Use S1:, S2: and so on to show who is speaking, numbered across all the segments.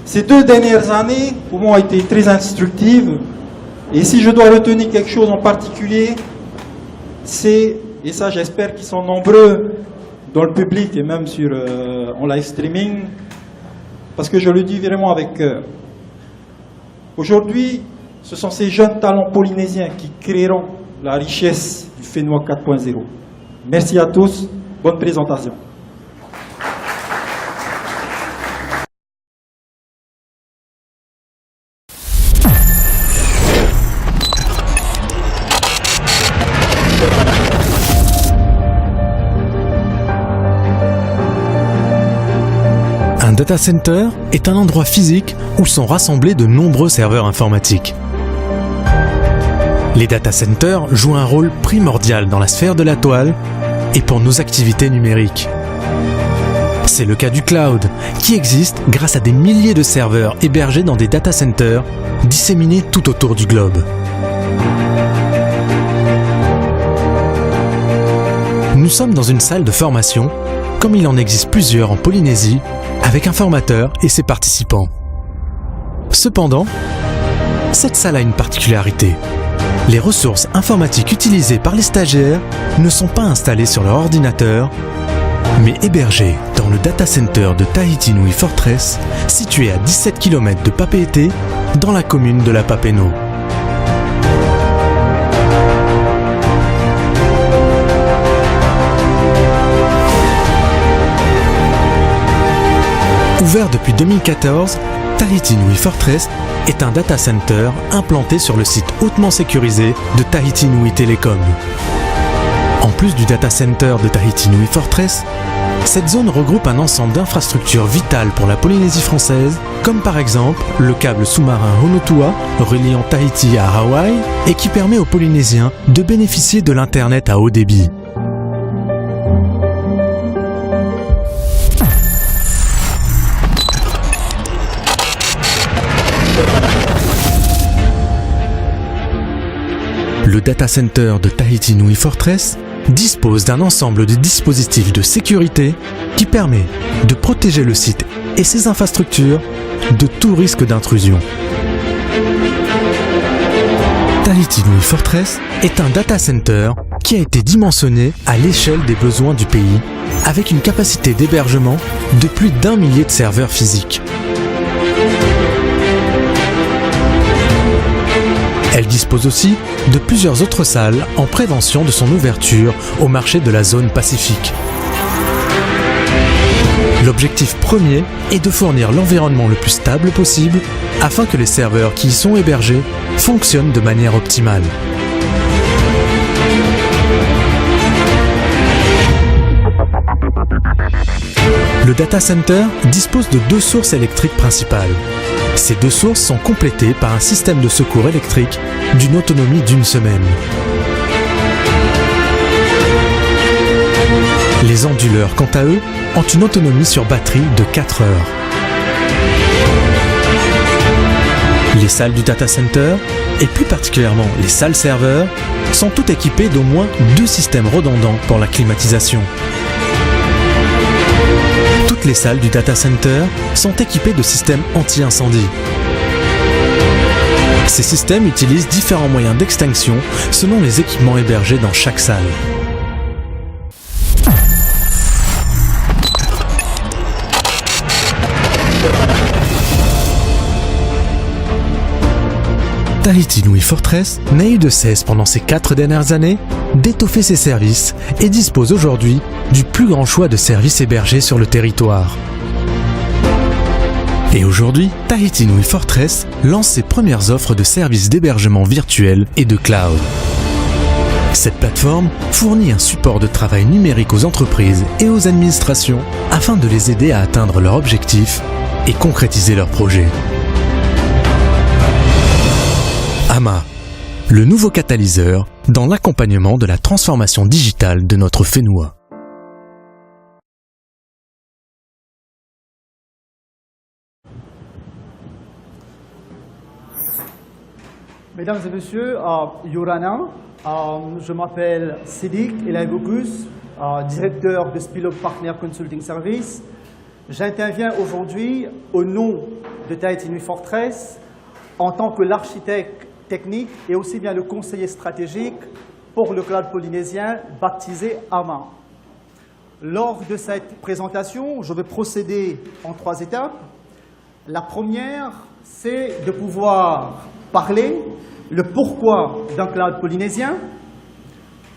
S1: Ces 2 dernières années, pour moi, ont été très instructives. Et si je dois retenir quelque chose en particulier, c'est, et ça j'espère qu'ils sont nombreux dans le public et même sur, en live streaming, parce que je le dis vraiment avec cœur. Aujourd'hui, ce sont ces jeunes talents polynésiens qui créeront la richesse du FENUA 4.0. Merci à tous, bonne présentation.
S2: Un data center est un endroit physique où sont rassemblés de nombreux serveurs informatiques. Les data centers jouent un rôle primordial dans la sphère de la toile et pour nos activités numériques. C'est le cas du cloud, qui existe grâce à des milliers de serveurs hébergés dans des data centers disséminés tout autour du globe. Nous sommes dans une salle de formation, comme il en existe plusieurs en Polynésie, avec un formateur et ses participants. Cependant, cette salle a une particularité. Les ressources informatiques utilisées par les stagiaires ne sont pas installées sur leur ordinateur, mais hébergées dans le data center de Tahiti Nui Fortress, situé à 17 km de Papeete, dans la commune de la Papeeno. Ouvert depuis 2014, Tahiti Nui Fortress est un data center implanté sur le site hautement sécurisé de Tahiti Nui Telecom. En plus du data center de Tahiti Nui Fortress, cette zone regroupe un ensemble d'infrastructures vitales pour la Polynésie française, comme par exemple le câble sous-marin Honotua reliant Tahiti à Hawaï et qui permet aux Polynésiens de bénéficier de l'Internet à haut débit. Le data center de Tahiti Nui Fortress dispose d'un ensemble de dispositifs de sécurité qui permet de protéger le site et ses infrastructures de tout risque d'intrusion. Tahiti Nui Fortress est un data center qui a été dimensionné à l'échelle des besoins du pays, avec une capacité d'hébergement de plus d'1 millier de serveurs physiques. Elle dispose aussi de plusieurs autres salles en prévention de son ouverture au marché de la zone Pacifique. L'objectif premier est de fournir l'environnement le plus stable possible afin que les serveurs qui y sont hébergés fonctionnent de manière optimale. Le data center dispose de 2 sources électriques principales. Ces 2 sources sont complétées par un système de secours électrique d'une autonomie d'1 semaine. Les onduleurs, quant à eux, ont une autonomie sur batterie de 4 heures. Les salles du data center, et plus particulièrement les salles serveurs, sont toutes équipées d'au moins 2 systèmes redondants pour la climatisation. Toutes les salles du data center sont équipées de systèmes anti-incendie. Ces systèmes utilisent différents moyens d'extinction selon les équipements hébergés dans chaque salle. Tahiti Nui Fortress n'a eu de cesse pendant ces 4 dernières années d'étoffer ses services et dispose aujourd'hui du plus grand choix de services hébergés sur le territoire. Et aujourd'hui, Tahiti Nui Fortress lance ses premières offres de services d'hébergement virtuel et de cloud. Cette plateforme fournit un support de travail numérique aux entreprises et aux administrations afin de les aider à atteindre leurs objectifs et concrétiser leurs projets. AMA, le nouveau catalyseur dans l'accompagnement de la transformation digitale de notre FENUA.
S3: Mesdames et messieurs, Yorana, je m'appelle Sidik Elaibogus, directeur de Spilop Partner Consulting Service. J'interviens aujourd'hui au nom de Tahiti Nui Fortress en tant que l'architecte technique et aussi bien le conseiller stratégique pour le cloud polynésien baptisé AMA. Lors de cette présentation, je vais procéder en 3 étapes. La première, c'est de pouvoir parler le pourquoi d'un cloud polynésien.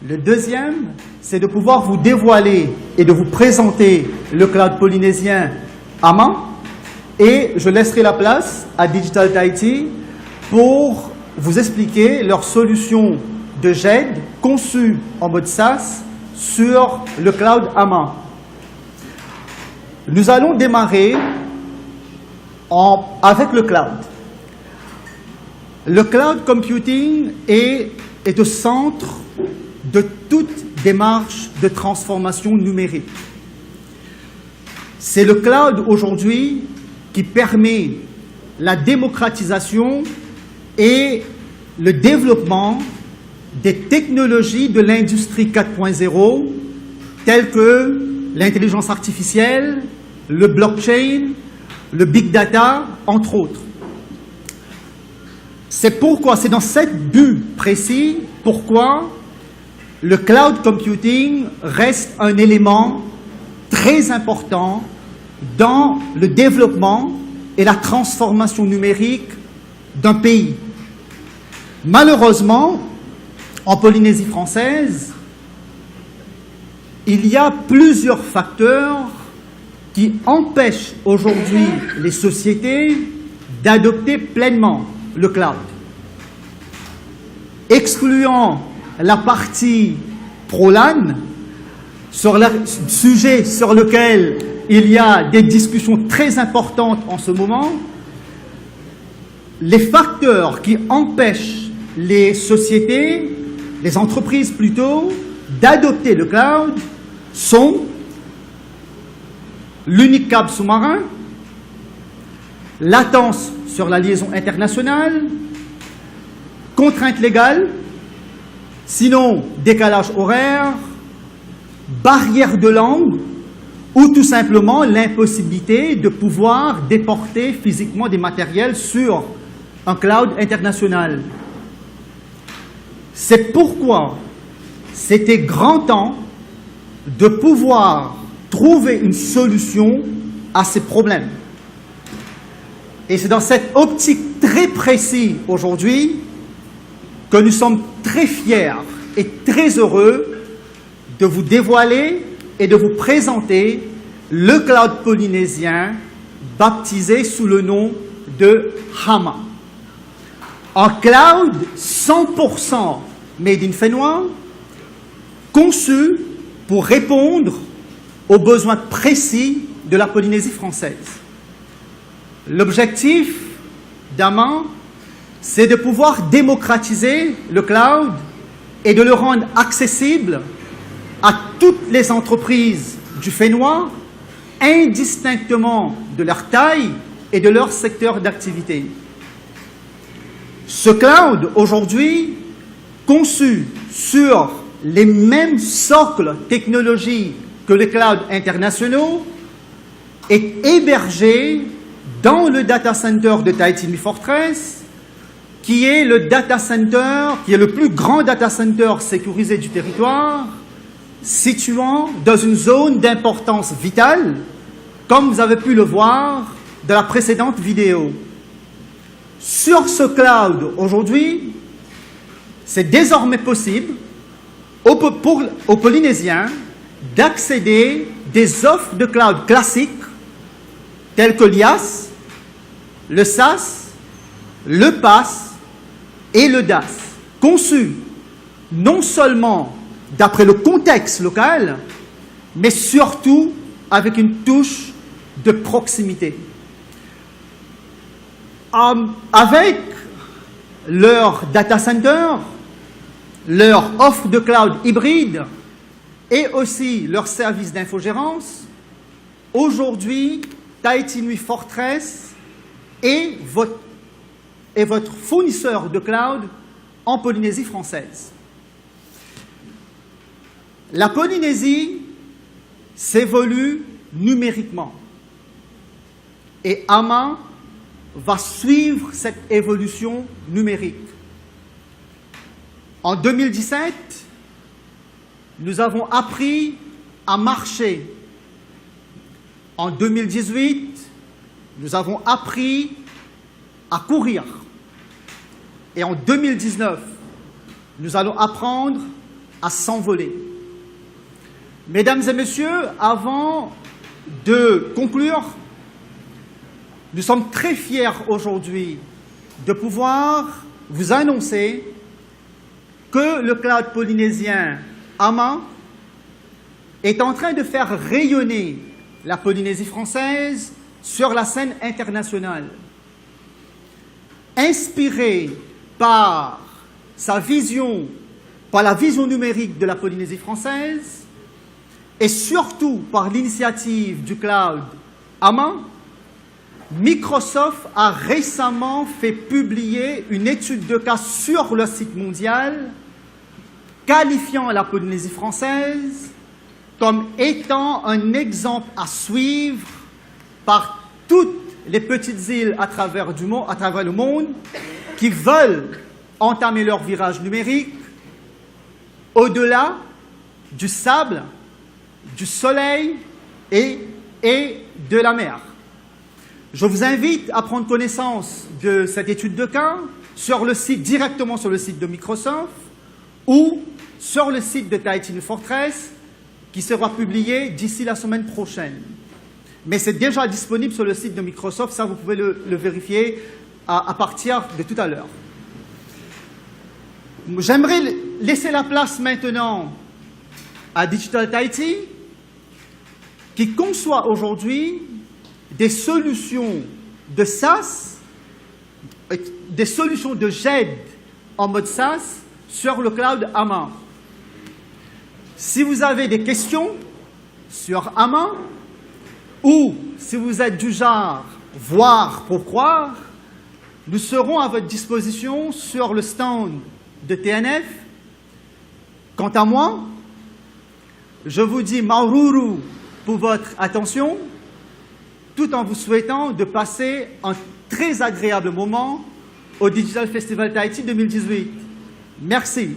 S3: Le deuxième, c'est de pouvoir vous dévoiler et de vous présenter le cloud polynésien AMA. Et je laisserai la place à Digital Tahiti pour vous expliquer leur solution de GED conçue en mode SaaS sur le cloud AMA. Nous allons démarrer avec le cloud. Le cloud computing est au centre de toute démarche de transformation numérique. C'est le cloud aujourd'hui qui permet la démocratisation et le développement des technologies de l'industrie 4.0 telles que l'intelligence artificielle, le blockchain, le big data, entre autres. C'est pourquoi, c'est dans cet but précis, pourquoi le cloud computing reste un élément très important dans le développement et la transformation numérique d'un pays. Malheureusement, en Polynésie française, il y a plusieurs facteurs qui empêchent aujourd'hui les sociétés d'adopter pleinement le cloud. Excluant la partie pro-LAN, sur le sujet sur lequel il y a des discussions très importantes en ce moment, les facteurs qui empêchent les sociétés, les entreprises plutôt, d'adopter le cloud sont l'unique câble sous-marin, latence sur la liaison internationale, contraintes légales, sinon décalage horaire, barrière de langue ou tout simplement l'impossibilité de pouvoir déporter physiquement des matériels sur un cloud international. C'est pourquoi c'était grand temps de pouvoir trouver une solution à ces problèmes. Et c'est dans cette optique très précise aujourd'hui que nous sommes très fiers et très heureux de vous dévoiler et de vous présenter le cloud polynésien baptisé sous le nom de AMA. Un cloud 100% made in Fénois, conçu pour répondre aux besoins précis de la Polynésie française. L'objectif d'AMA, c'est de pouvoir démocratiser le cloud et de le rendre accessible à toutes les entreprises du Fénois, indistinctement de leur taille et de leur secteur d'activité. Ce cloud, aujourd'hui, conçu sur les mêmes socles technologiques que les clouds internationaux, est hébergé dans le data center de Tahiti Nui Fortress, qui est le data center, qui est le plus grand data center sécurisé du territoire, situant dans une zone d'importance vitale, comme vous avez pu le voir dans la précédente vidéo. Sur ce cloud, aujourd'hui, c'est désormais possible aux Polynésiens d'accéder des offres de cloud classiques telles que l'IaaS, le SaaS, le PaaS et le DaaS, conçus non seulement d'après le contexte local, mais surtout avec une touche de proximité. Avec leur data center, leur offre de cloud hybride et aussi leur service d'infogérance, aujourd'hui, Tahiti Nui Fortress est votre fournisseur de cloud en Polynésie française. La Polynésie s'évolue numériquement et AMA va suivre cette évolution numérique. En 2017, nous avons appris à marcher. En 2018, nous avons appris à courir. Et en 2019, nous allons apprendre à s'envoler. Mesdames et messieurs, avant de conclure, nous sommes très fiers aujourd'hui de pouvoir vous annoncer que le cloud polynésien AMA est en train de faire rayonner la Polynésie française sur la scène internationale. Inspiré par sa vision, par la vision numérique de la Polynésie française et surtout par l'initiative du cloud AMA, Microsoft a récemment fait publier une étude de cas sur le site mondial qualifiant la Polynésie française comme étant un exemple à suivre par toutes les petites îles à travers le monde qui veulent entamer leur virage numérique au-delà du sable, du soleil et de la mer. Je vous invite à prendre connaissance de cette étude de cas sur le site, directement sur le site de Microsoft ou sur le site de Tahiti New Fortress qui sera publié d'ici la semaine prochaine. Mais c'est déjà disponible sur le site de Microsoft, ça vous pouvez le vérifier à partir de tout à l'heure. J'aimerais laisser la place maintenant à Digital Tahiti qui conçoit aujourd'hui des solutions de SaaS, des solutions de GED en mode SaaS sur le cloud AMA. Si vous avez des questions sur AMA ou si vous êtes du genre voir pour croire, nous serons à votre disposition sur le stand de TNF. Quant à moi, je vous dis maururu pour votre attention, tout en vous souhaitant de passer un très agréable moment au Digital Festival Tahiti 2018. Merci.